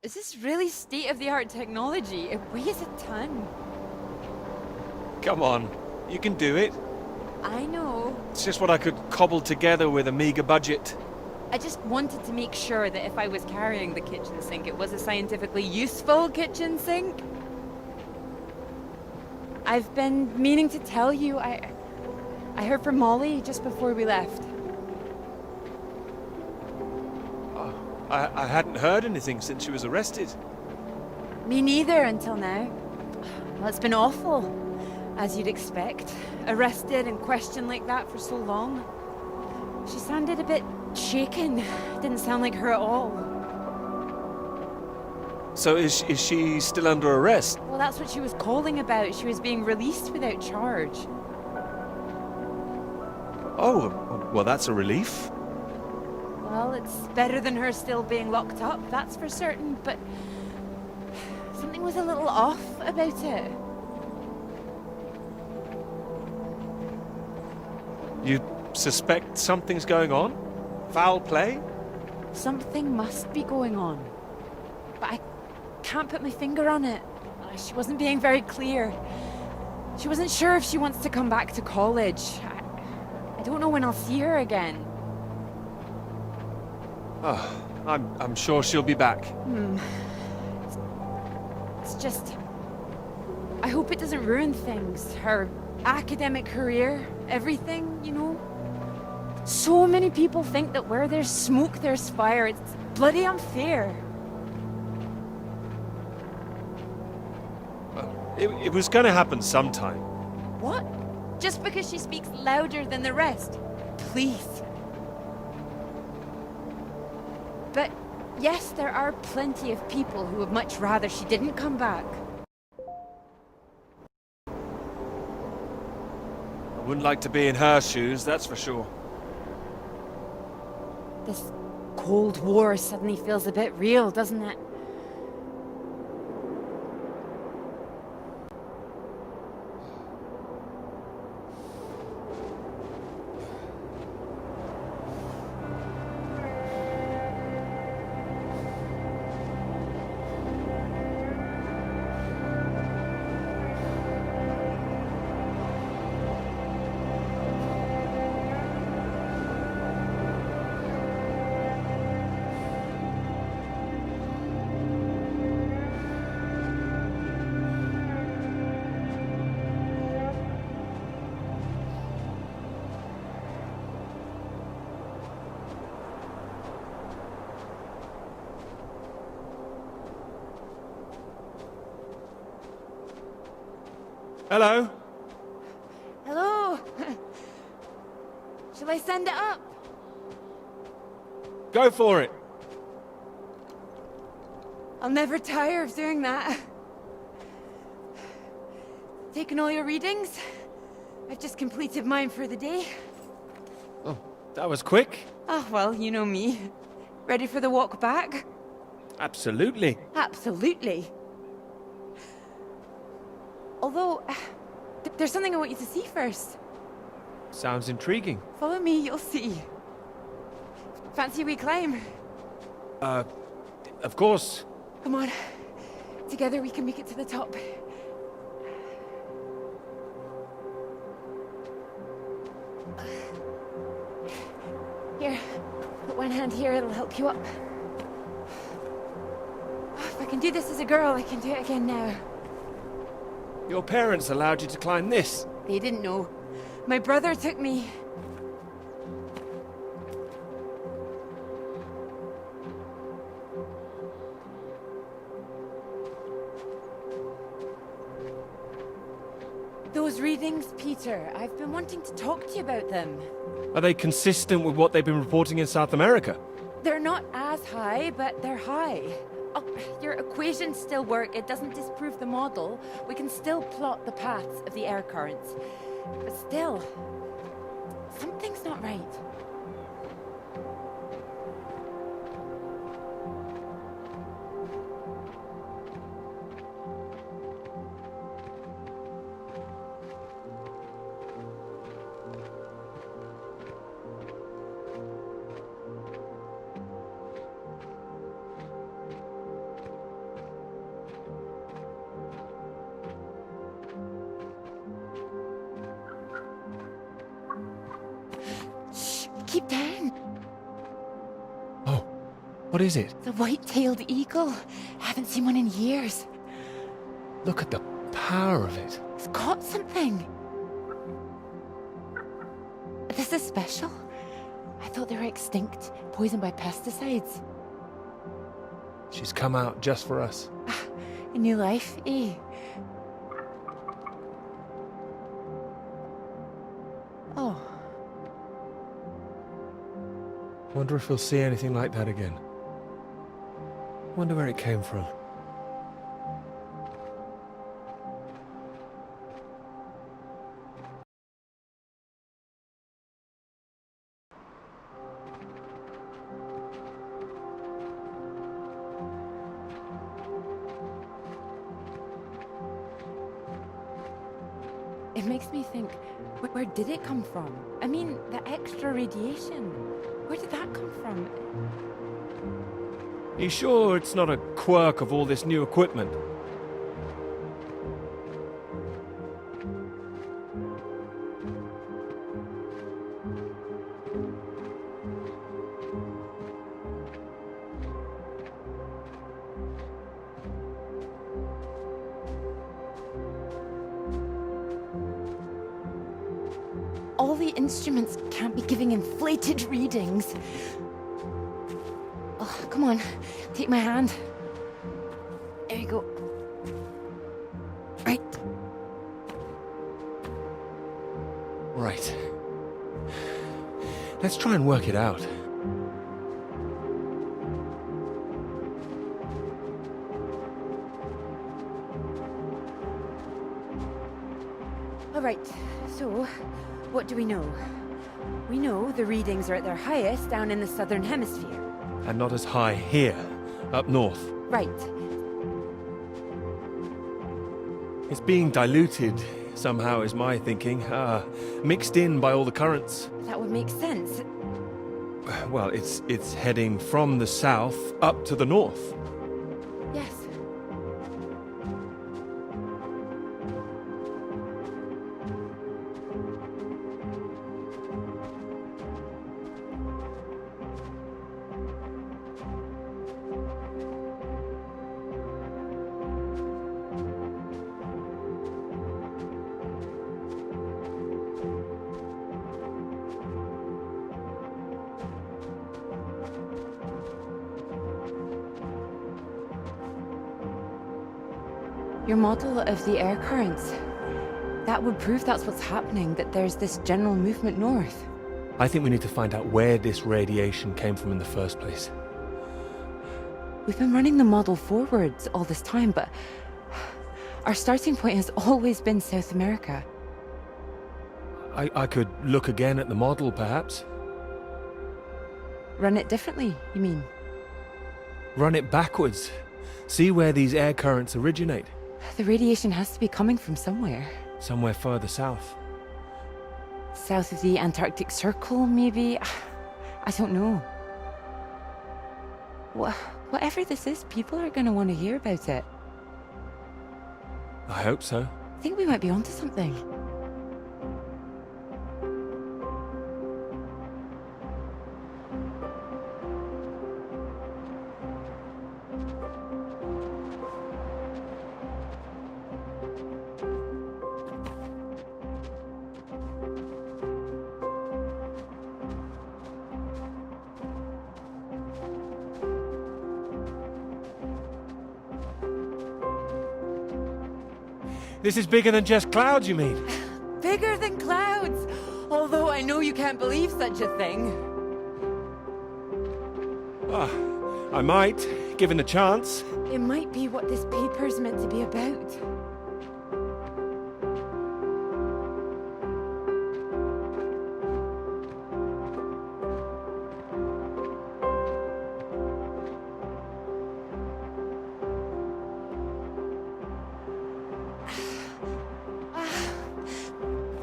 Is this really state-of-the-art technology? It weighs a ton. Come on, you can do it. I know. It's just what I could cobble together with a meager budget. I just wanted to make sure that if I was carrying the kitchen sink, it was a scientifically useful kitchen sink. I've been meaning to tell you, I heard from Molly just before we left. Oh, I hadn't heard anything since she was arrested. Me neither until now. Well, it's been awful, as you'd expect. Arrested and questioned like that for so long. She sounded a bit shaken. Didn't sound like her at all. So is she still under arrest? Well, that's what she was calling about. She was being released without charge. Oh, well that's a relief. Well, it's better than her still being locked up, that's for certain, but something was a little off about it. You suspect something's going on? Foul play? Something must be going on, but I can't put my finger on it. She wasn't being very clear. She wasn't sure if she wants to come back to college. I don't know when I'll see her again. Oh, I'm sure she'll be back. It's just... I hope it doesn't ruin things. Her academic career, everything, you know? So many people think that where there's smoke, there's fire. It's bloody unfair. It was gonna happen sometime. What? Just because she speaks louder than the rest? Please. But yes, there are plenty of people who would much rather she didn't come back. I wouldn't like to be in her shoes, that's for sure. This Cold War suddenly feels a bit real, doesn't it? Hello? Hello? Shall I send it up? Go for it. I'll never tire of doing that. Taken all your readings? I've just completed mine for the day. Oh, that was quick. Oh, well, you know me. Ready for the walk back? Absolutely. Absolutely. Although, there's something I want you to see first. Sounds intriguing. Follow me, you'll see. Fancy we climb? Of course. Come on. Together we can make it to the top. Here, put one hand here, it'll help you up. If I can do this as a girl, I can do it again now. Your parents allowed you to climb this? They didn't know. My brother took me. Those readings, Peter, I've been wanting to talk to you about them. Are they consistent with what they've been reporting in South America? They're not as high, but they're high. Oh, your equations still work. It doesn't disprove the model. We can still plot the paths of the air currents. But still, something's not right. keep down. Oh, what is it? The white-tailed eagle. Haven't seen one in years. Look at the power of it. It's caught something. This is special. I thought they were extinct, poisoned by pesticides. She's come out just for us. A new life, eh? Oh. Wonder if we'll see anything like that again. Wonder where it came from. It makes me think, where did it come from? I mean, the extra radiation. Where did that come from? You sure it's not a quirk of all this new equipment? All the instruments can't be giving inflated readings. Oh, come on, take my hand. There you go. Right. Right. Let's try and work it out. All right, so what do we know? We know the readings are at their highest down in the southern hemisphere. And not as high here, up north. Right. It's being diluted, somehow, is my thinking. Mixed in by all the currents. That would make sense. Well, it's heading from the south up to the north. Yes. Your model of the air currents, that would prove that's what's happening, that there's this general movement north. I think we need to find out where this radiation came from in the first place. We've been running the model forwards all this time, but our starting point has always been South America. I could look again at the model, perhaps. Run it differently, you mean? Run it backwards. See where these air currents originate. The radiation has to be coming from somewhere. Somewhere further south. South of the Antarctic Circle, maybe? I don't know. Whatever this is, people are gonna want to hear about it. I hope so. I think we might be onto something. This is bigger than just clouds, you mean? Bigger than clouds! Although I know you can't believe such a thing. I might, given the chance. It might be what this paper's meant to be about.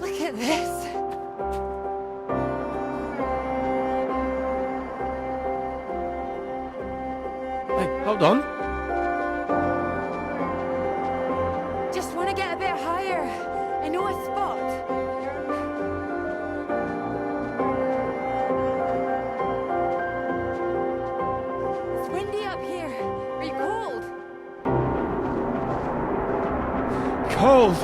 Look at this. Hey, hold on. Just want to get a bit higher. I know a spot. cold.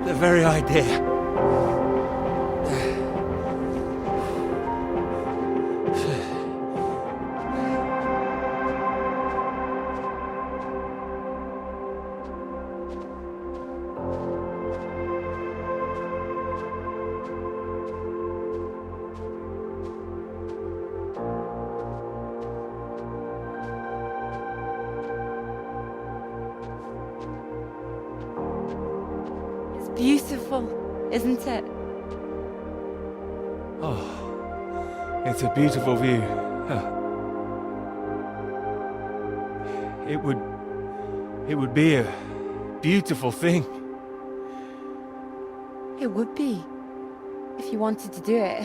The very idea. It's beautiful, isn't it? Oh, it's a beautiful view. Huh. It would be a beautiful thing. It would be, if you wanted to do it.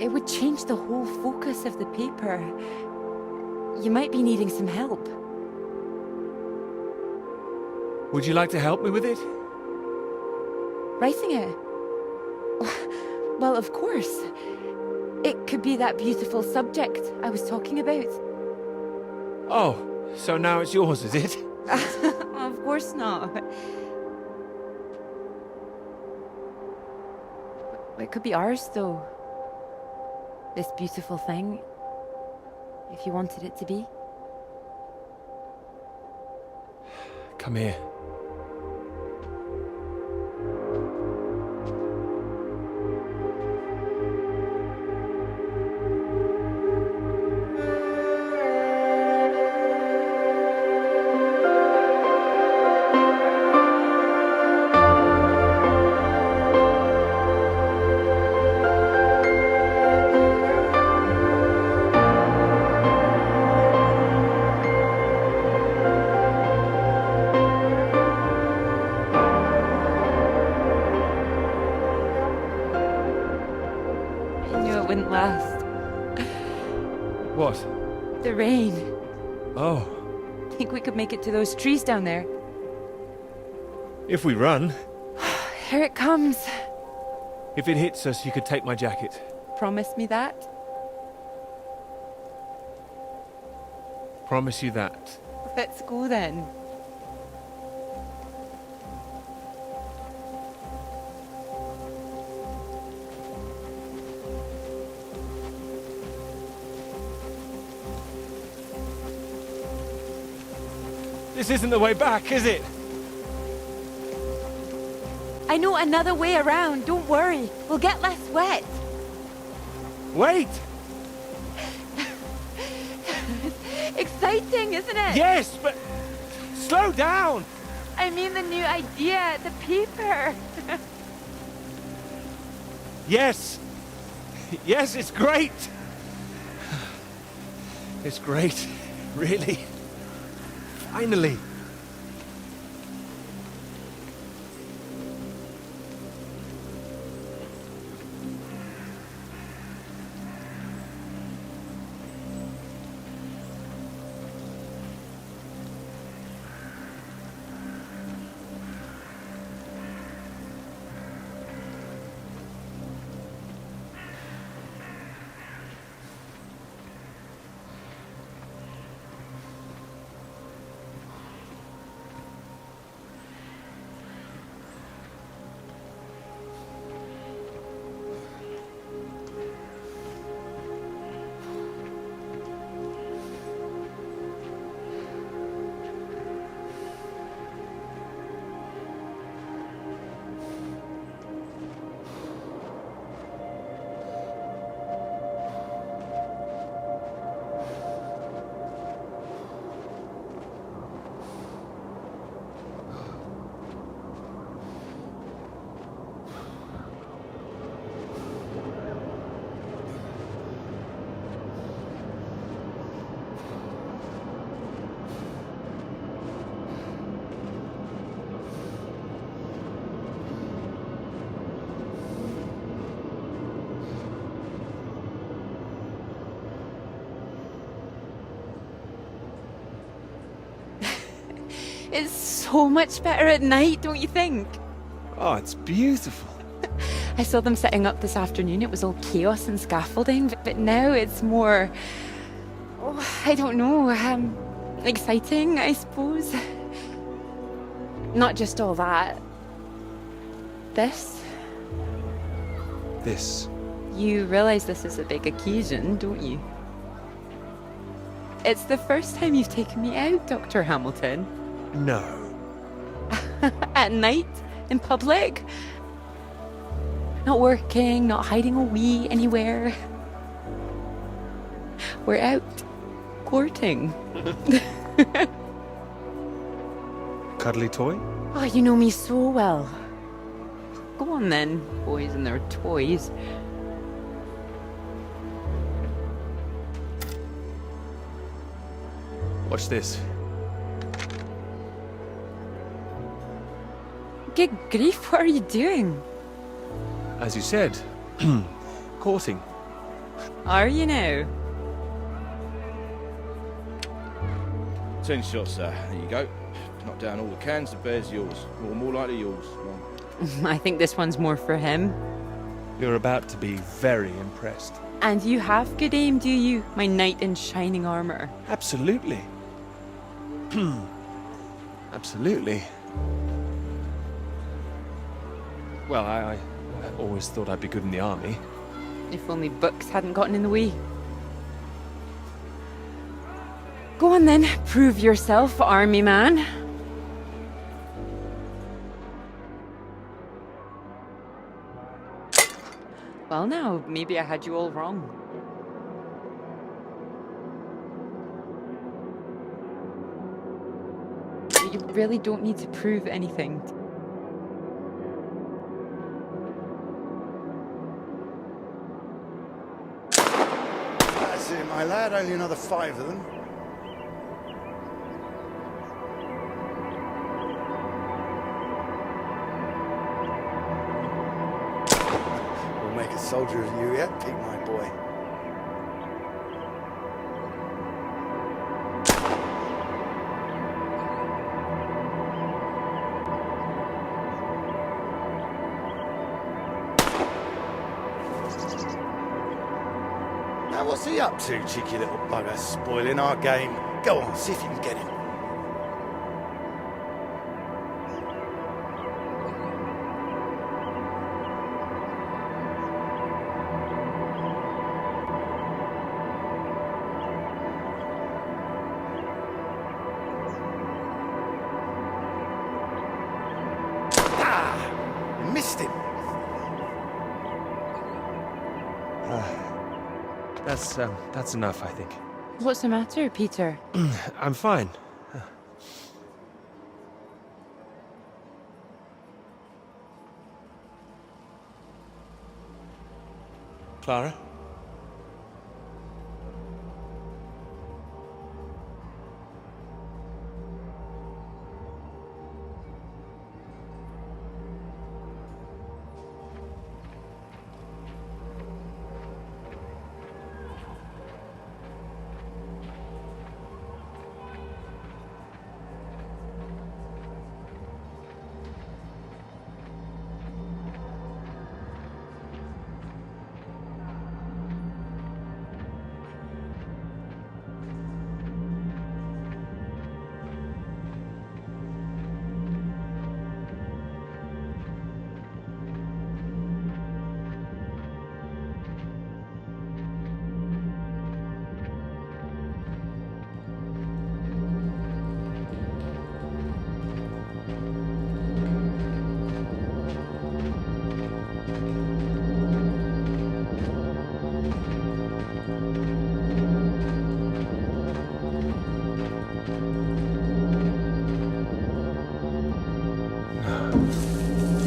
It would change the whole focus of the paper. You might be needing some help. Would you like to help me with it? Writing it? Well, of course. It could be that beautiful subject I was talking about. Oh, so now it's yours, is it? Of course not. It could be ours, though. This beautiful thing. If you wanted it to be. Come here. I knew it wouldn't last. What? The rain. Oh, Think we could make it to those trees down there? if we run. Here it comes. If it hits us, you could take my jacket. Promise me that? Promise you that. Let's go then. This isn't the way back, is it? I know another way around. Don't worry. We'll get less wet. Wait! Exciting, isn't it? Yes, but slow down! I mean the new idea, the paper. Yes! Yes, it's great! It's great, really. Finally. It's so much better at night, don't you think? Oh, it's beautiful. I saw them setting up this afternoon. It was all chaos and scaffolding, but now it's more, oh, I don't know, exciting, I suppose. Not just all that. This? This. You realize this is a big occasion, don't you? It's the first time you've taken me out, Dr. Hamilton. No. At night? In public? Not working, not hiding a wee anywhere. We're out courting. Cuddly toy? Oh, you know me so well. Go on then, boys and their toys. Watch this. Good grief, what are you doing? As you said, courting. Are you now? 10 shots, sir. There you go. Knock down all the cans, the bear's yours. Or more likely yours. I think this one's more for him. You're about to be very impressed. And you have good aim, do you, my knight in shining armor? Absolutely. Absolutely. Well, I always thought I'd be good in the army. If only books hadn't gotten in the way. Go on then, prove yourself, army man. Well now, maybe I had you all wrong. You really don't need to prove anything. That's it, my lad. Only another 5 of them. We'll make a soldier of you yet, Pete, my boy. Now what's he up to, cheeky little bugger? Spoiling our game. Go on, see if you can get him. Ah! Missed him. That's enough, I think. What's the matter, Peter? I'm fine. Clara?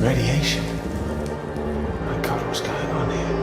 Radiation. My God, what's going on here?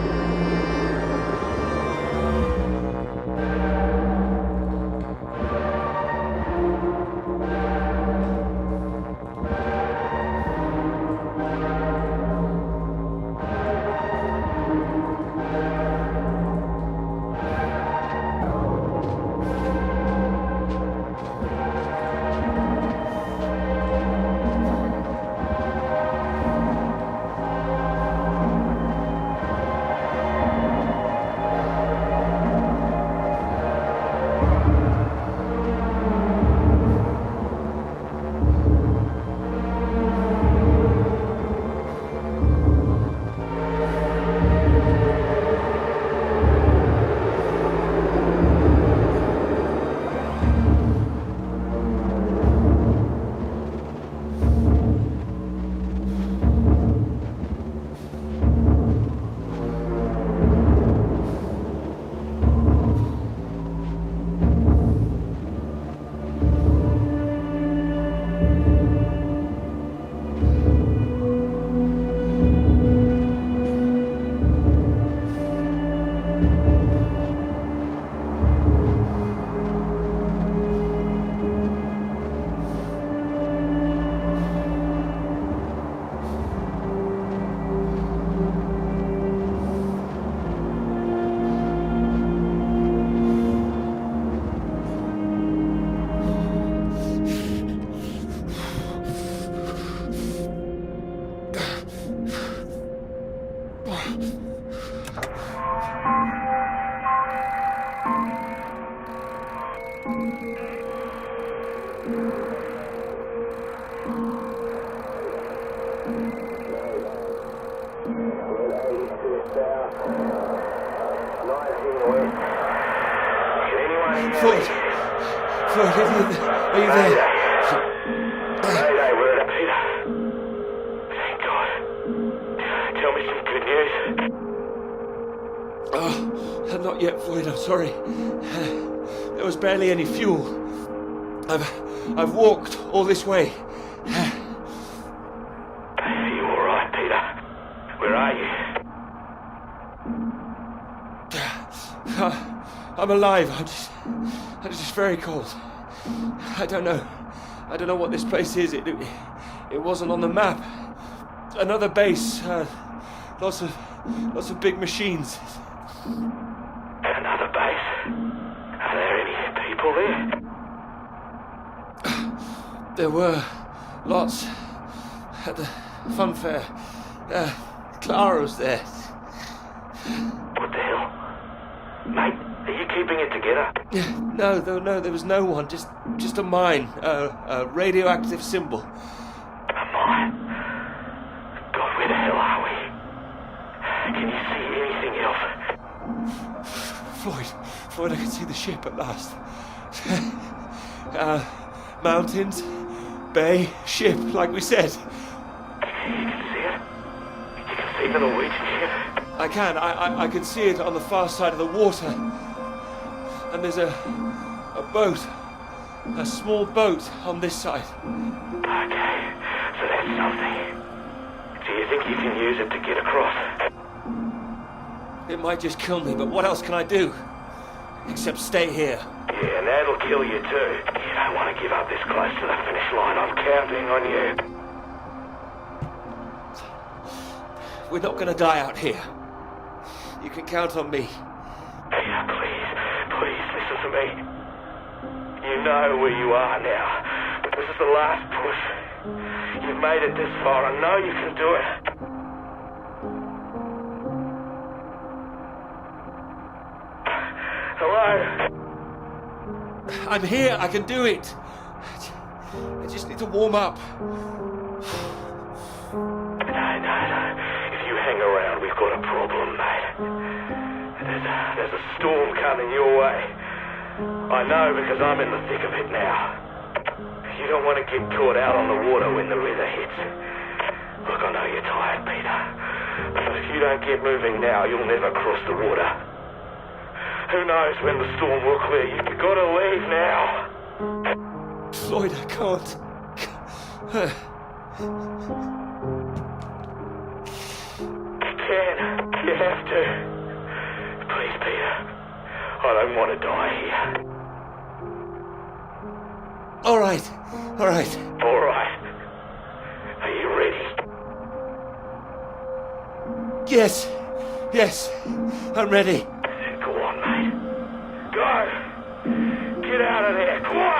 Floyd! Floyd, are you there? Mayday, we're at Peter. Thank God. Tell me some good news. Oh, not yet, Floyd, I'm sorry. There was barely any fuel. I've walked all this way. Are you alright, Peter? Where are you? I'm alive. I'm just very cold. I don't know what this place is. It wasn't on the map. Another base. Lots of big machines. Another base? Are there any people there? There were lots at the fun fair. Clara was there. What the hell? Mate, are you keeping it together? No, there was no one. Just a mine. A radioactive symbol. A mine? God, where the hell are we? Can you see anything else? Floyd, I can see the ship at last. Mountains, bay, ship, like we said. You can see it? You can see the Norwegian ship? I can. I can see it on the far side of the water. And there's a boat. A small boat on this side. Okay, so that's something. Do you think you can use it to get across? It might just kill me, but what else can I do? Except stay here. Yeah, and that'll kill you too. You don't want to give up this close to the finish line. I'm counting on you. We're not gonna die out here. You can count on me. Peter, please listen to me. You know where you are now, but this is the last push. You've made it this far. I know you can do it. Hello? I'm here. I can do it. I just need to warm up. No. If you hang around, we've got a problem, mate. There's a storm coming your way. I know because I'm in the thick of it now. You don't want to get caught out on the water when the river hits. Look, I know you're tired, Peter. But if you don't get moving now, you'll never cross the water. Who knows when the storm will clear? You've got to leave now. Floyd, I can't. You can. You have to. Please, Peter. I don't want to die here. All right. All right. Are you ready? Yes. I'm ready. Go on, mate. Go! Get out of there, come on!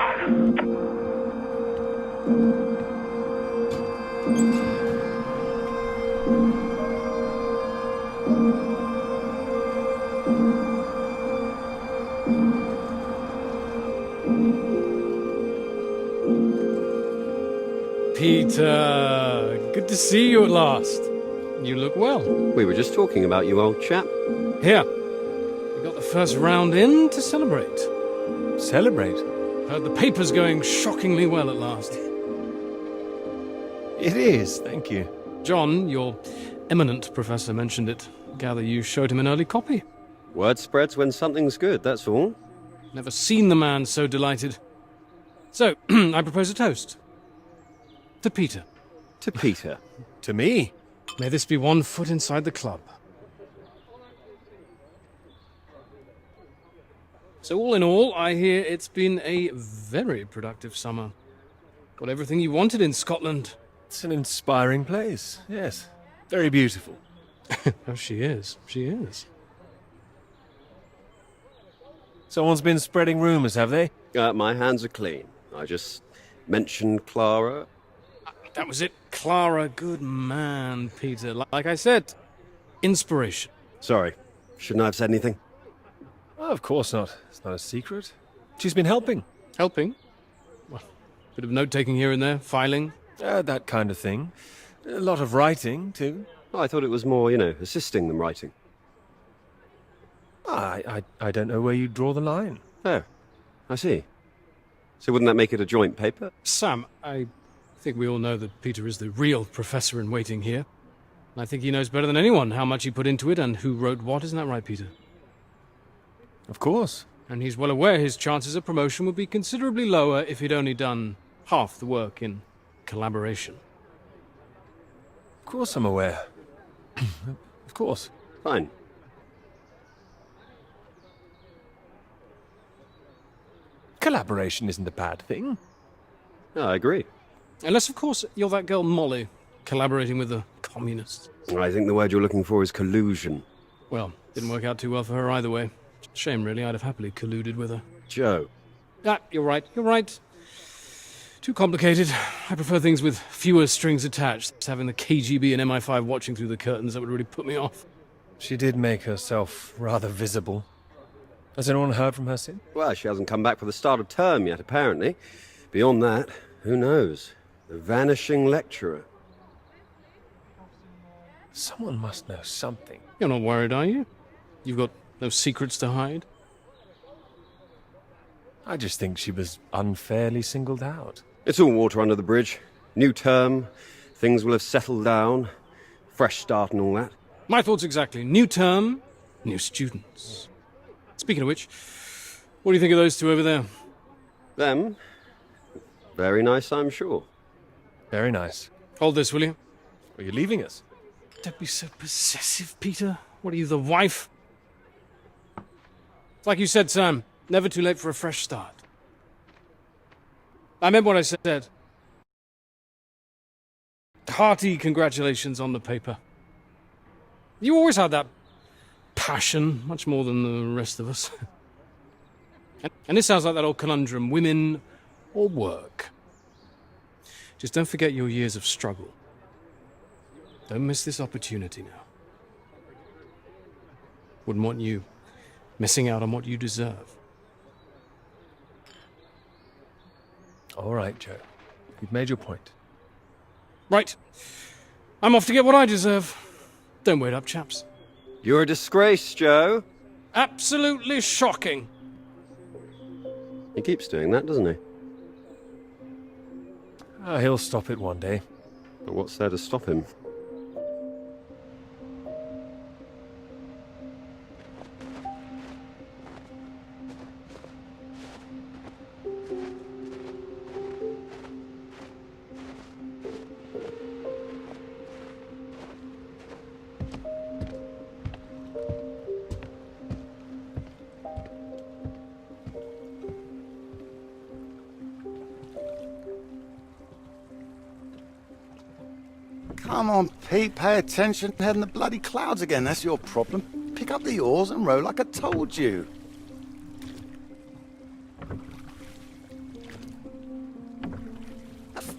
Peter, good to see you at last. You look well. We were just talking about you, old chap. Here, we got the first round in to celebrate. Celebrate? Heard the paper's going shockingly well at last. It is, thank you. John, your eminent professor, mentioned it. Gather you showed him an early copy. Word spreads when something's good, that's all. Never seen the man so delighted. So, I propose a toast. To Peter. To Peter. To me? May this be one foot inside the club. So all in all, I hear it's been a very productive summer. Got everything you wanted in Scotland. It's an inspiring place, yes. Very beautiful. Oh, she is. Someone's been spreading rumours, have they? My hands are clean. I just mentioned Clara. That was it. Clara, good man, Peter. Like I said, inspiration. Sorry. Shouldn't I have said anything? Oh, of course not. It's not a secret. She's been helping. Helping? Well, bit of note-taking here and there, filing. That kind of thing. A lot of writing, too. Oh, I thought it was more, assisting than writing. I don't know where you draw the line. Oh, I see. So wouldn't that make it a joint paper? Sam, I think we all know that Peter is the real professor in waiting here. I think he knows better than anyone how much he put into it and who wrote what. Isn't that right, Peter? Of course. And he's well aware his chances of promotion would be considerably lower if he'd only done half the work in collaboration. Of course I'm aware. Of course. Fine. Collaboration isn't a bad thing. Oh, I agree. Unless, of course, you're that girl Molly, collaborating with the communists. I think the word you're looking for is collusion. Well, didn't work out too well for her either way. Shame, really. I'd have happily colluded with her. Joe. Ah, you're right. Too complicated. I prefer things with fewer strings attached. Having the KGB and MI5 watching through the curtains, that would really put me off. She did make herself rather visible. Has anyone heard from her since? Well, she hasn't come back for the start of term yet, apparently. Beyond that, who knows? The vanishing lecturer. Someone must know something. You're not worried, are you? You've got no secrets to hide? I just think she was unfairly singled out. It's all water under the bridge. New term, things will have settled down. Fresh start and all that. My thoughts exactly. New term, new students. Speaking of which, what do you think of those two over there? Them? Very nice, I'm sure. Very nice. Hold this, will you? Are you leaving us? Don't be so possessive, Peter. What are you, the wife? It's like you said, Sam. Never too late for a fresh start. I meant what I said. Hearty congratulations on the paper. You always had that passion, much more than the rest of us. And this sounds like that old conundrum, women or work. Just don't forget your years of struggle. Don't miss this opportunity now. Wouldn't want you missing out on what you deserve. All right, Joe. You've made your point. Right. I'm off to get what I deserve. Don't wait up, chaps. You're a disgrace, Joe. Absolutely shocking. He keeps doing that, doesn't he? He'll stop it one day. But what's there to stop him? Come on, Pete, pay attention. Head in the bloody clouds again, that's your problem. Pick up the oars and row like I told you.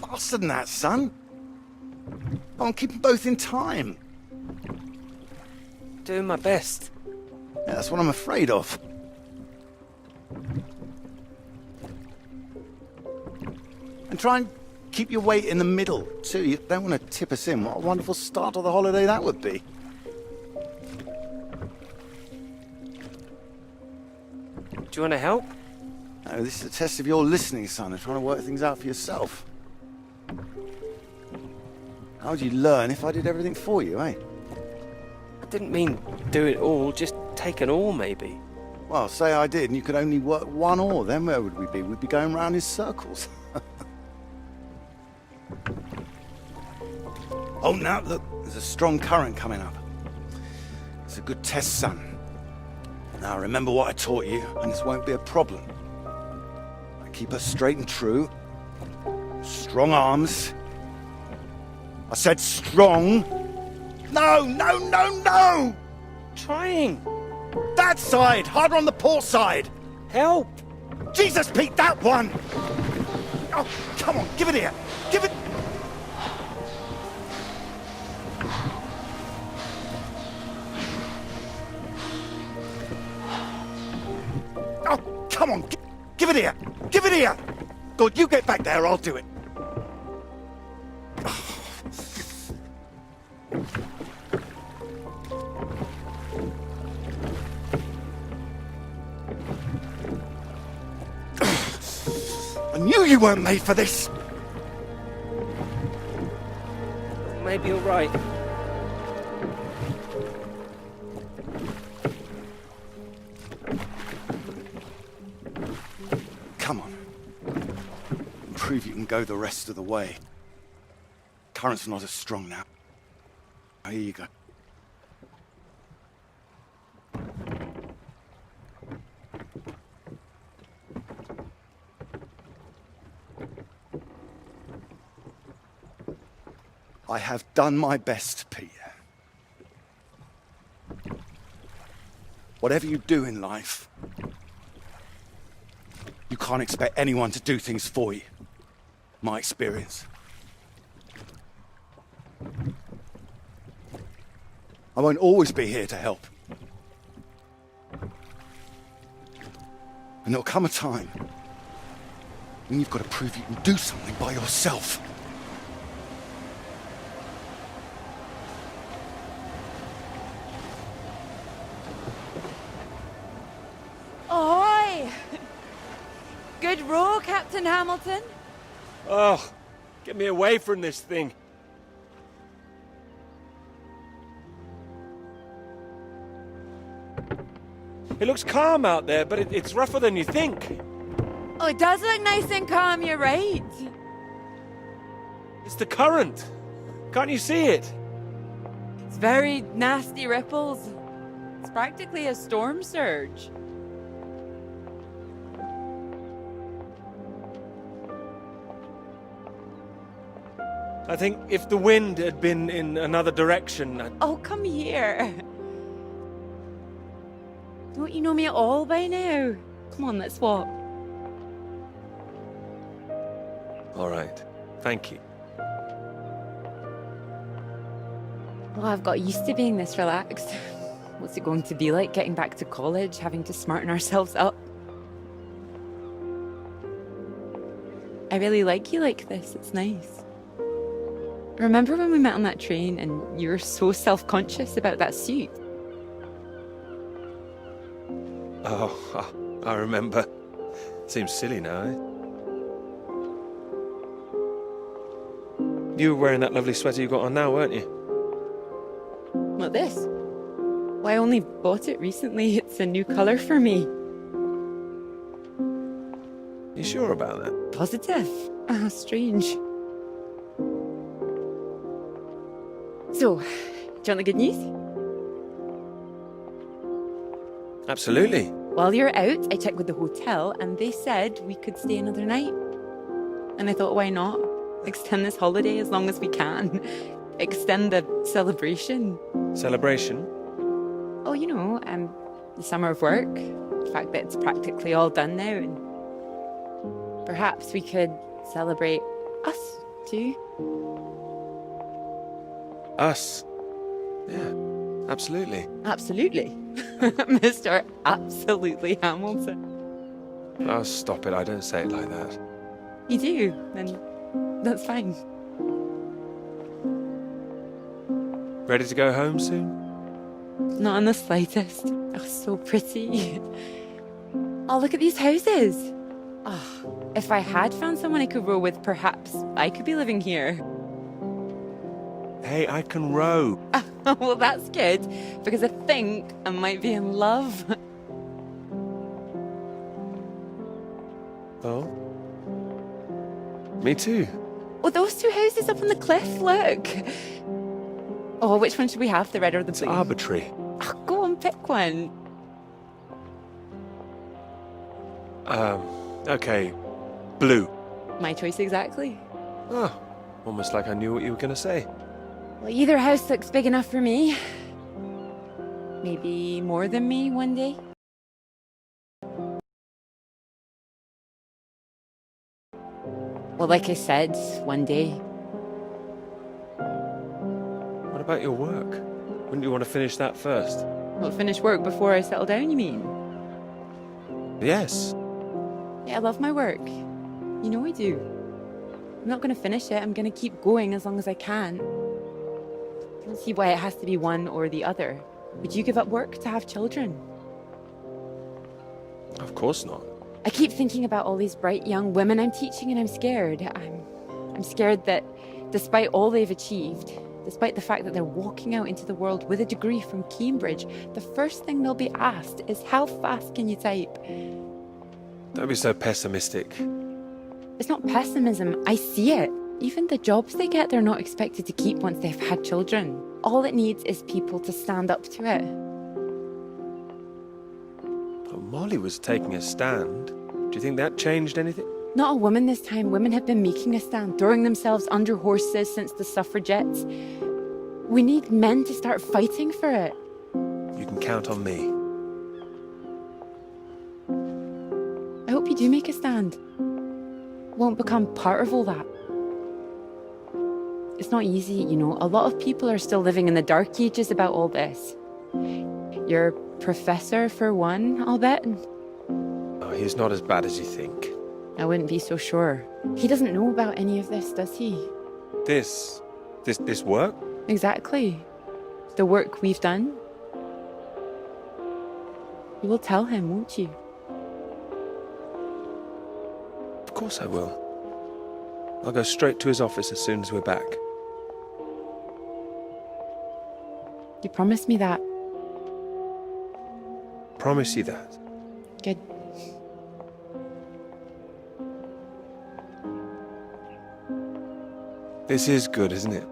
Faster than that, son. Come on, keep them both in time. Doing my best. Yeah, that's what I'm afraid of. And try and keep your weight in the middle, too. You don't want to tip us in. What a wonderful start to the holiday that would be. Do you want to help? No, this is a test of your listening, son, and trying to work things out for yourself. How would you learn if I did everything for you, eh? I didn't mean do it all, just take an oar maybe. Well, say I did, and you could only work one oar, then where would we be? We'd be going round in circles. Oh, now, look, there's a strong current coming up. It's a good test, son. Now, remember what I taught you, and this won't be a problem. I keep her straight and true. Strong arms. I said strong. No, no, no, no! Trying. That side! Harder on the port side! Help! Jesus, Pete, that one! Oh, come on, give it here! Give it... Come on, give it here! Give it here! God, you get back there, I'll do it. I knew you weren't made for this! Maybe you're right. Come on. Prove you can go the rest of the way. Current's not as strong now. Here you go. I have done my best, Peter. Whatever you do in life, you can't expect anyone to do things for you. My experience. I won't always be here to help. And there'll come a time when you've got to prove you can do something by yourself. Ahoy! Good row, Captain Hamilton. Oh, get me away from this thing. It looks calm out there, but it's rougher than you think. Oh, it does look nice and calm, you're right. It's the current. Can't you see it? It's very nasty ripples. It's practically a storm surge. I think if the wind had been in another direction, Oh, come here. Don't you know me at all by now? Come on, let's walk. All right. Thank you. Well, I've got used to being this relaxed. What's it going to be like getting back to college, having to smarten ourselves up? I really like you like this. It's nice. Remember when we met on that train and you were so self-conscious about that suit? Oh, I remember. Seems silly now, eh? You were wearing that lovely sweater you got on now, weren't you? Not this. Well, I only bought it recently. It's a new colour for me. You sure about that? Positive. Ah, strange. So, do you want the good news? Absolutely. While you're out, I checked with the hotel and they said we could stay another night. And I thought, why not? Extend this holiday as long as we can. Extend the celebration. Celebration? Oh, you know, the summer of work. The fact that it's practically all done now. And perhaps we could celebrate us too. Us? Yeah, absolutely. Absolutely. Mr. Absolutely Hamilton. Oh, stop it. I don't say it like that. You do, then that's fine. Ready to go home soon? Not in the slightest. Oh, so pretty. Oh, look at these houses. Oh, if I had found someone I could row with, perhaps I could be living here. Hey, I can row. Well, that's good, because I think I might be in love. Oh? Me too. Oh, those two houses up on the cliff, look. Oh, which one should we have, the red or the It's blue? arbitrary. Oh, go on, pick one. Okay. Blue. My choice exactly. Oh, almost like I knew what you were going to say. Well, either house looks big enough for me. Maybe more than me one day. Well, like I said, one day. What about your work? Wouldn't you want to finish that first? Well, finish work before I settle down, you mean? Yes. Yeah, I love my work. You know I do. I'm not going to finish it. I'm going to keep going as long as I can. I don't see why it has to be one or the other. Would you give up work to have children? Of course not. I keep thinking about all these bright young women I'm teaching, and I'm scared. I'm scared that despite all they've achieved, despite the fact that they're walking out into the world with a degree from Cambridge, the first thing they'll be asked is, how fast can you type? Don't be so pessimistic. It's not pessimism, I see it. Even the jobs they get, they're not expected to keep once they've had children. All it needs is people to stand up to it. Well, Molly was taking a stand. Do you think that changed anything? Not a woman this time. Women have been making a stand, throwing themselves under horses since the suffragettes. We need men to start fighting for it. You can count on me. I hope you do make a stand. Won't become part of all that. It's not easy, you know. A lot of people are still living in the dark ages about all this. Your professor, for one, I'll bet. Oh, he's not as bad as you think. I wouldn't be so sure. He doesn't know about any of this, does he? This work? Exactly. The work we've done. You will tell him, won't you? Of course I will. I'll go straight to his office as soon as we're back. You promised me that. Promise you that. Good. This is good, isn't it?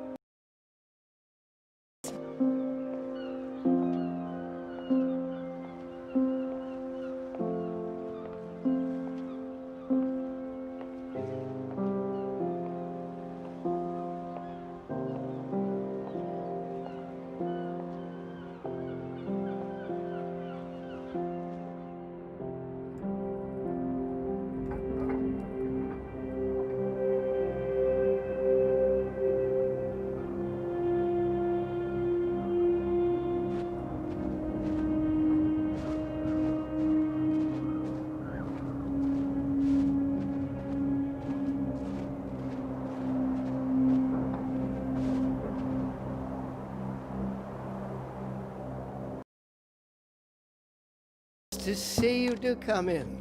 To see you do come in.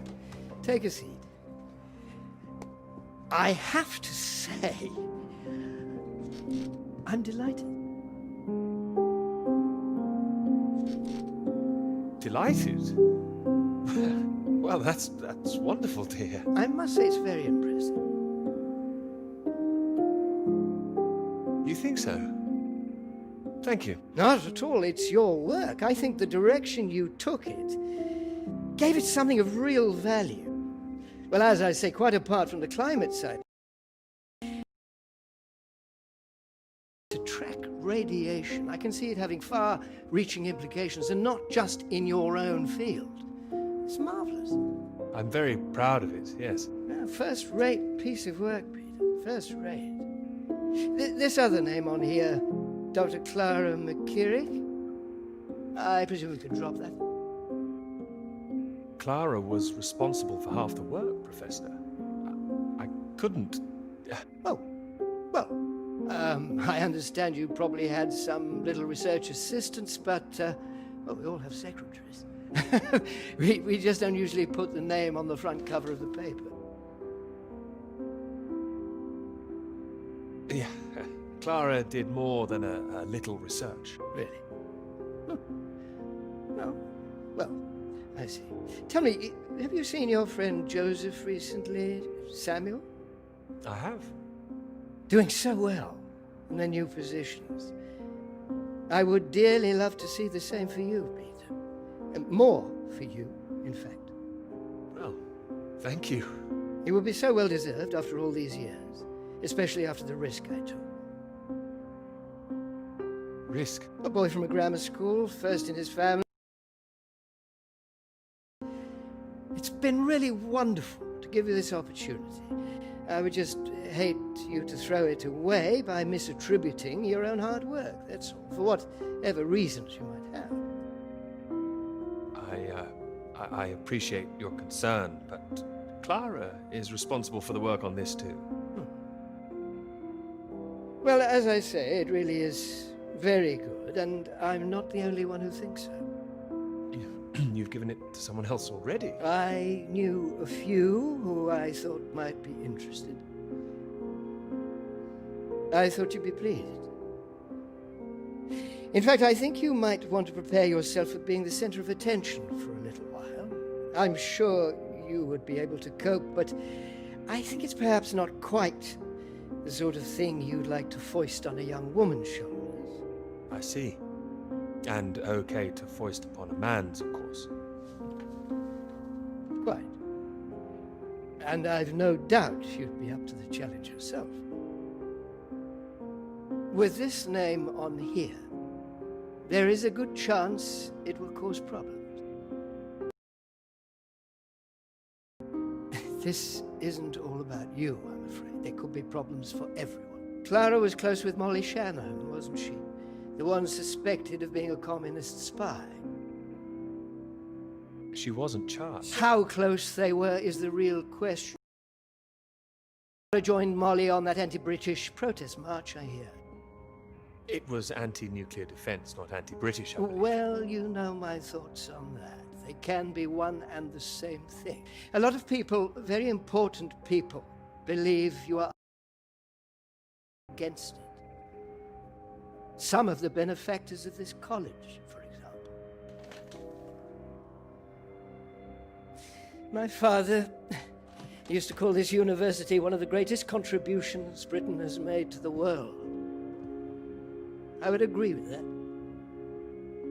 Take a seat. I have to say, I'm delighted. Delighted? Well, that's wonderful to hear. I must say it's very impressive. You think so? Thank you. Not at all. It's your work. I think the direction you took it gave it something of real value. Well, as I say, quite apart from the climate side. To track radiation, I can see it having far-reaching implications, and not just in your own field. It's marvelous. I'm very proud of it, yes. First-rate piece of work, Peter. First-rate. This other name on here, Dr. Clara McKirrick. I presume we could drop that. Clara was responsible for half the work, Professor. I couldn't... Oh, well, I understand you probably had some little research assistants, but, well, we all have secretaries. we just don't usually put the name on the front cover of the paper. Yeah, Clara did more than a little research. Really? No. Well, I see. Tell me, have you seen your friend Joseph recently, Samuel? I have. Doing so well in their new positions. I would dearly love to see the same for you, Peter. And more for you, in fact. Well, thank you. It would be so well deserved after all these years, especially after the risk I took. Risk? A boy from a grammar school, first in his family. It's been really wonderful to give you this opportunity. I would just hate you to throw it away by misattributing your own hard work, that's all, for whatever reasons you might have. I appreciate your concern, but Clara is responsible for the work on this too. Well, as I say, it really is very good, and I'm not the only one who thinks so. You've given it to someone else already. I knew a few who I thought might be interested. I thought you'd be pleased. In fact, I think you might want to prepare yourself for being the center of attention for a little while. I'm sure you would be able to cope, but I think it's perhaps not quite the sort of thing you'd like to foist on a young woman's shoulders. I see. And okay to foist upon a man's, of course. Quite. And I've no doubt you'd be up to the challenge yourself. With this name on here, there is a good chance it will cause problems. This isn't all about you, I'm afraid. There could be problems for everyone. Clara was close with Molly Shanahan, wasn't she? The one suspected of being a communist spy. She wasn't charged. How close they were is the real question. Clara joined Molly on that anti-British protest march, I hear. It was anti-nuclear defense, not anti-British, I believe. Well, you know my thoughts on that. They can be one and the same thing. A lot of people, very important people, believe you are against it. Some of the benefactors of this college, for example. My father used to call this university one of the greatest contributions Britain has made to the world. I would agree with that.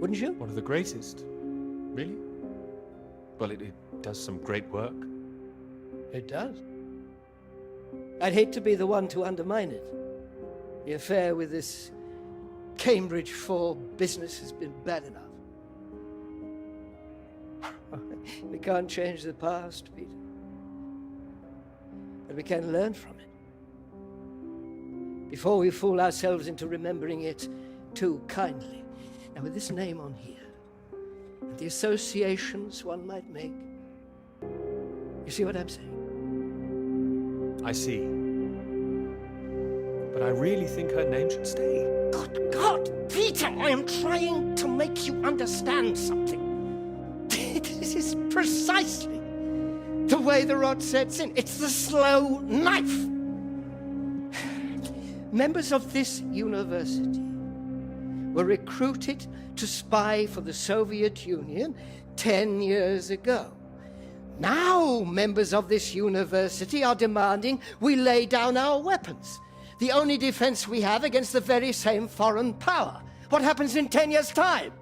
Wouldn't you? One of the greatest. Really? Well, it does some great work. It does. I'd hate to be the one to undermine it. The affair with this Cambridge 4 business has been bad enough. We can't change the past, Peter. But we can learn from it. Before we fool ourselves into remembering it too kindly. Now, with this name on here, and the associations one might make, you see what I'm saying? I see. But I really think her name should stay. Good God, Peter, I am trying to make you understand something. This is precisely the way the rot sets in. It's the slow knife. Members of this university were recruited to spy for the Soviet Union 10 years ago. Now members of this university are demanding we lay down our weapons. The only defense we have against the very same foreign power. What happens in 10 years' time?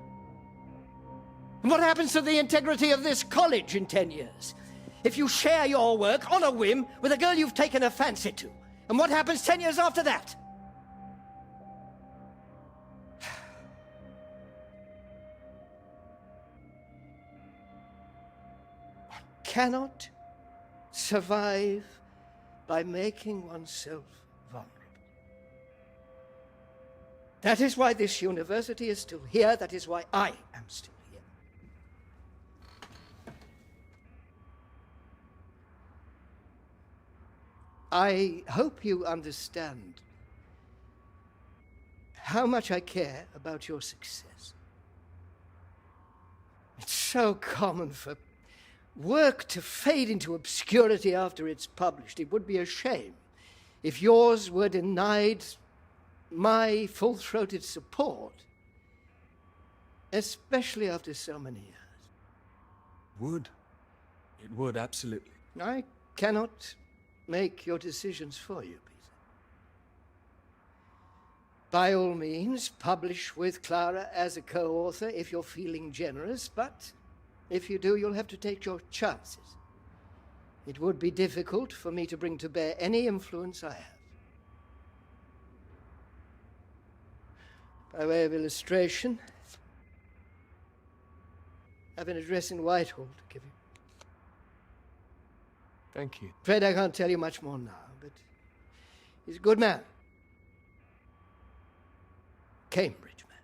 And what happens to the integrity of this college in 10 years? If you share your work on a whim with a girl you've taken a fancy to, and what happens 10 years after that? One cannot survive by making oneself vulnerable. That is why this university is still here. That is why I am still here. I hope you understand how much I care about your success. It's so common for work to fade into obscurity after it's published. It would be a shame if yours were denied my full-throated support, especially after so many years. Would. It would, absolutely. I cannot make your decisions for you, Peter. By all means, publish with Clara as a co-author if you're feeling generous, but if you do, you'll have to take your chances. It would be difficult for me to bring to bear any influence I have. By way of illustration, I have an address in Whitehall to give you. Thank you. Afraid I can't tell you much more now, but he's a good man. Cambridge man.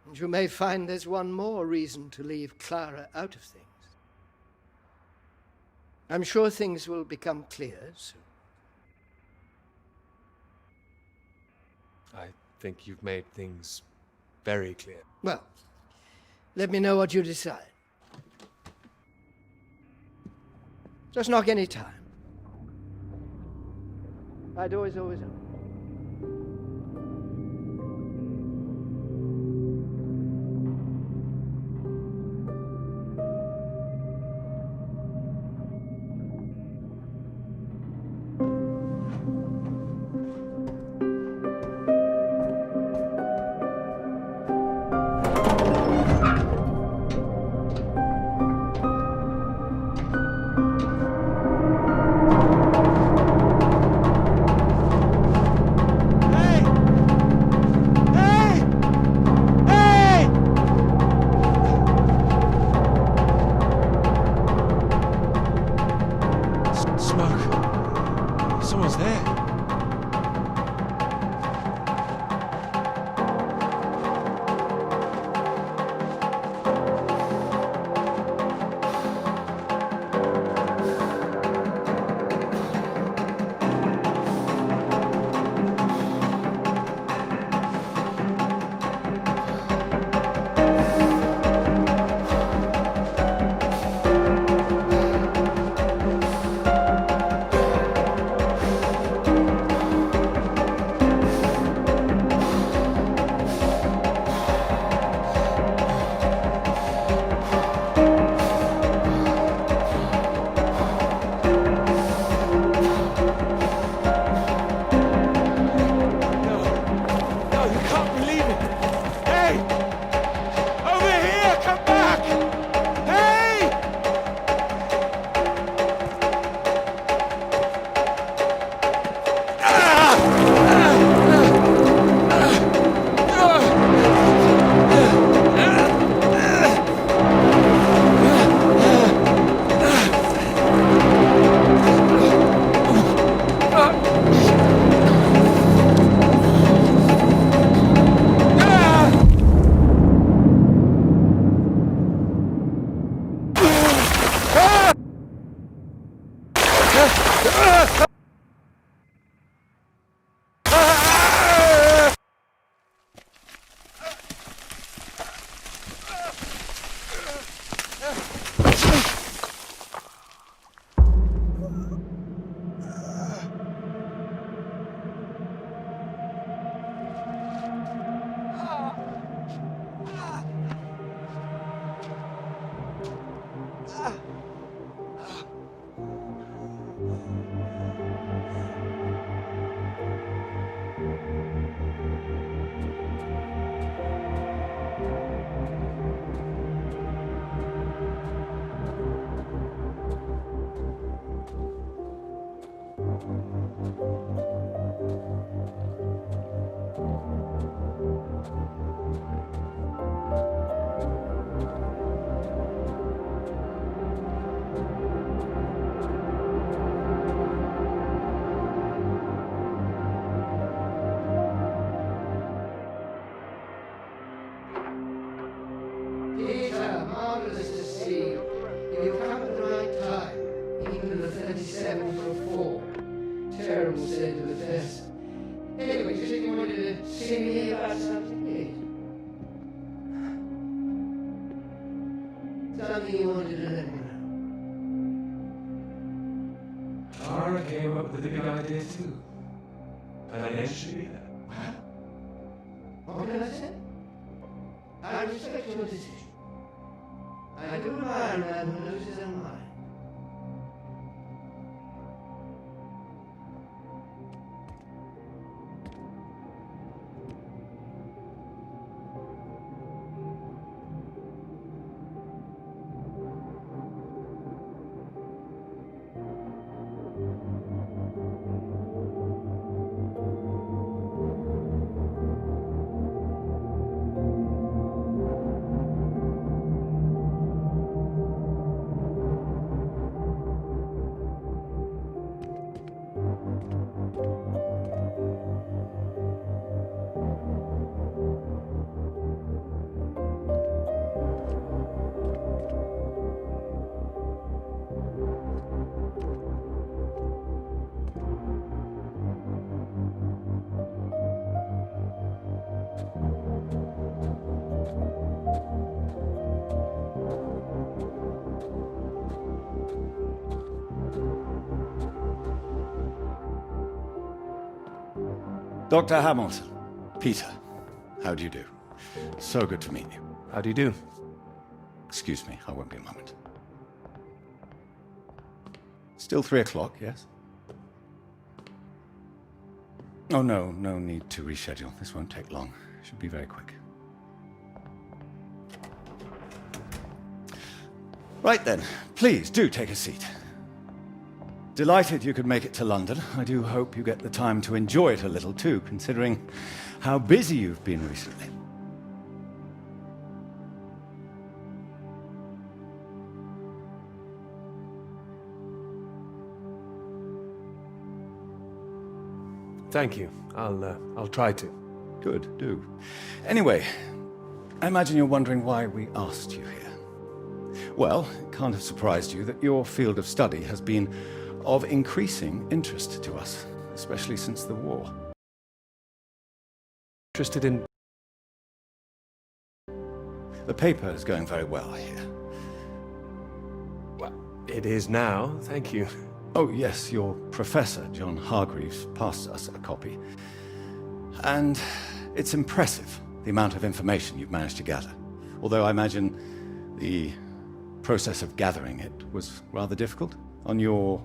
And you may find there's one more reason to leave Clara out of things. I'm sure things will become clear soon. I think you've made things very clear. Well, let me know what you decide. Just knock any time. My door is always open. Smoke. Someone's there. Peter, marvelous to see you. You've come at the right time. England are 37 for 4. Terrible state of affairs. Anyway, you said you wanted to see me about something, something you wanted to let me know. Tara came up with the big idea too. Financially, What can I say? I respect your decision. I do admire a man who knows his own mind. Dr. Hamilton, Peter, how do you do? So good to meet you. How do you do? Excuse me, I won't be a moment. Still 3 o'clock, yes? Oh, no need to reschedule. This won't take long. Should be very quick. Right then, please do take a seat. Delighted you could make it to London. I do hope you get the time to enjoy it a little too, considering how busy you've been recently. Thank you. I'll try to. Good, do. Anyway, I imagine you're wondering why we asked you here. Well, it can't have surprised you that your field of study has been of increasing interest to us, especially since the war. Interested in... The paper is going very well, I hear. Well, it is now, thank you. Oh, yes, your professor, John Hargreaves, passed us a copy. And it's impressive, the amount of information you've managed to gather. Although I imagine the process of gathering it was rather difficult on your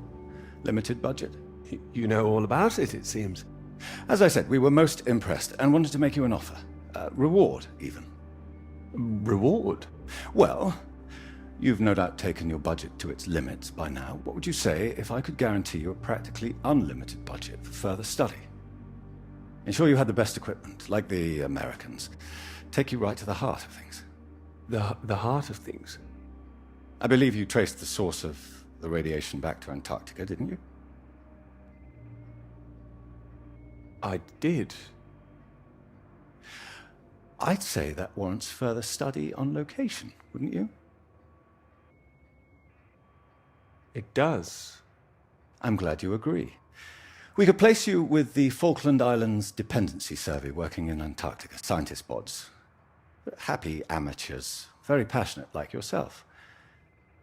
limited budget. You know all about it, it seems. As I said, we were most impressed and wanted to make you an offer. Reward, even. Reward? Well, you've no doubt taken your budget to its limits by now. What would you say if I could guarantee you a practically unlimited budget for further study? Ensure you had the best equipment, like the Americans. Take you right to the heart of things. The heart of things? I believe you traced the source of the radiation back to Antarctica, didn't you? I did. I'd say that warrants further study on location, wouldn't you? It does. I'm glad you agree. We could place you with the Falkland Islands Dependency Survey working in Antarctica, scientist bods. Happy amateurs, very passionate like yourself.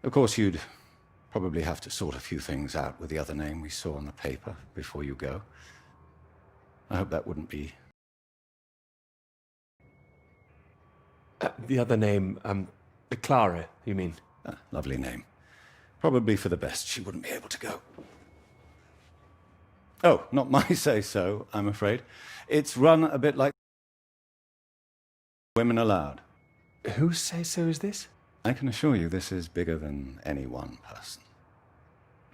Of course, you'd probably have to sort a few things out with the other name we saw on the paper before you go. I hope that wouldn't be... The other name, Clara, you mean? Lovely name. Probably for the best she wouldn't be able to go. Oh, not my say-so, I'm afraid. It's run a bit like Women Allowed. Whose say-so is this? I can assure you this is bigger than any one person.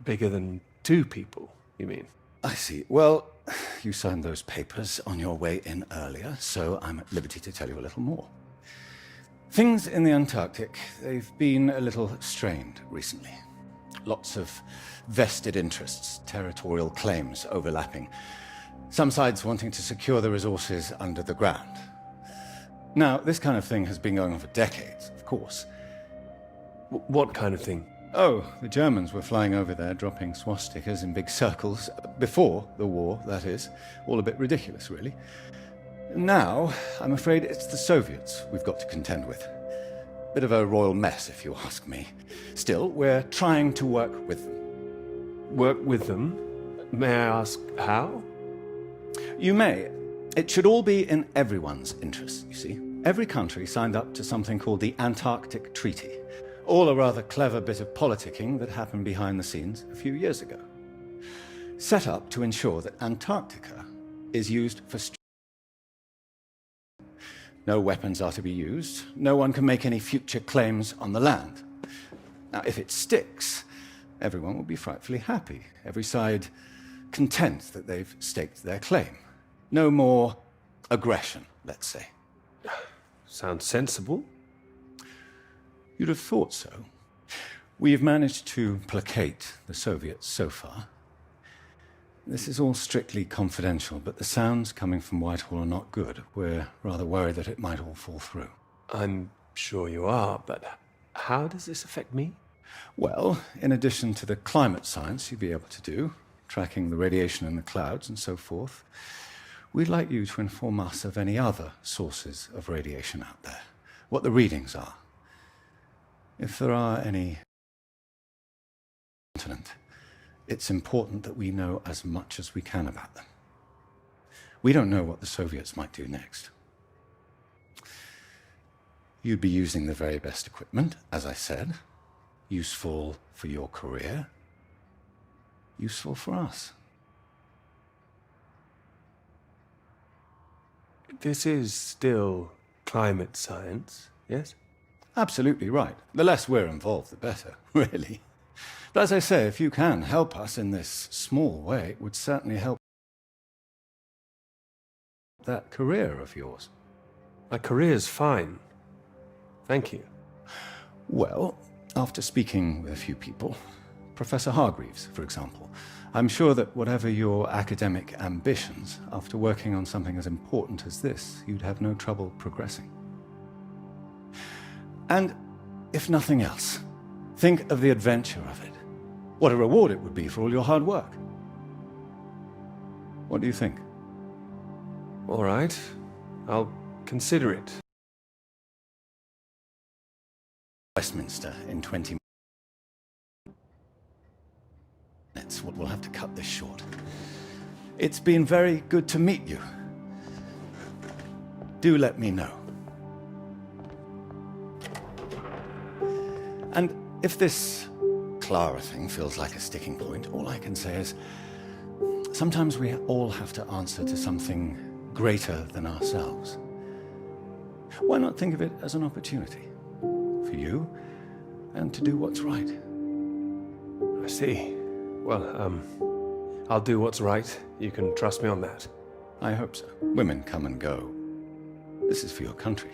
Bigger than 2 people, you mean? I see. Well, you signed those papers on your way in earlier, so I'm at liberty to tell you a little more. Things in the Antarctic, they've been a little strained recently. Lots of vested interests, territorial claims overlapping. Some sides wanting to secure the resources under the ground. Now, this kind of thing has been going on for decades, of course. What kind of thing? Oh, the Germans were flying over there, dropping swastikas in big circles. Before the war, that is. All a bit ridiculous, really. Now, I'm afraid it's the Soviets we've got to contend with. Bit of a royal mess, if you ask me. Still, we're trying to work with them. Work with them? May I ask how? You may. It should all be in everyone's interest, you see. Every country signed up to something called the Antarctic Treaty. All a rather clever bit of politicking that happened behind the scenes a few years ago. Set up to ensure that Antarctica is used for... No weapons are to be used. No one can make any future claims on the land. Now, if it sticks, everyone will be frightfully happy. Every side content that they've staked their claim. No more aggression, let's say. Sounds sensible. You'd have thought so. We've managed to placate the Soviets so far. This is all strictly confidential, but the sounds coming from Whitehall are not good. We're rather worried that it might all fall through. I'm sure you are, but how does this affect me? Well, in addition to the climate science you'd be able to do, tracking the radiation in the clouds and so forth, we'd like you to inform us of any other sources of radiation out there, what the readings are. If there are any continent, it's important that we know as much as we can about them. We don't know what the Soviets might do next. You'd be using the very best equipment, as I said. Useful for your career. Useful for us. This is still climate science, yes? Absolutely right. The less we're involved, the better, really. But as I say, if you can help us in this small way, it would certainly help that career of yours. My career's fine. Thank you. Well, after speaking with a few people, Professor Hargreaves, for example, I'm sure that whatever your academic ambitions, after working on something as important as this, you'd have no trouble progressing. And if nothing else, think of the adventure of it. What a reward it would be for all your hard work. What do you think? All right. I'll consider it. Westminster in 20 minutes. We'll have to cut this short. It's been very good to meet you. Do let me know. And if this Clara thing feels like a sticking point, all I can say is sometimes we all have to answer to something greater than ourselves. Why not think of it as an opportunity for you and to do what's right? I see. Well, I'll do what's right. You can trust me on that. I hope so. Women come and go. This is for your country.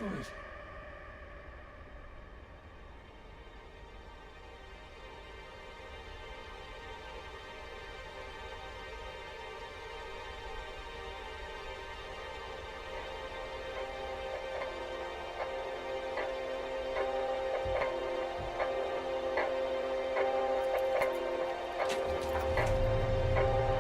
fine.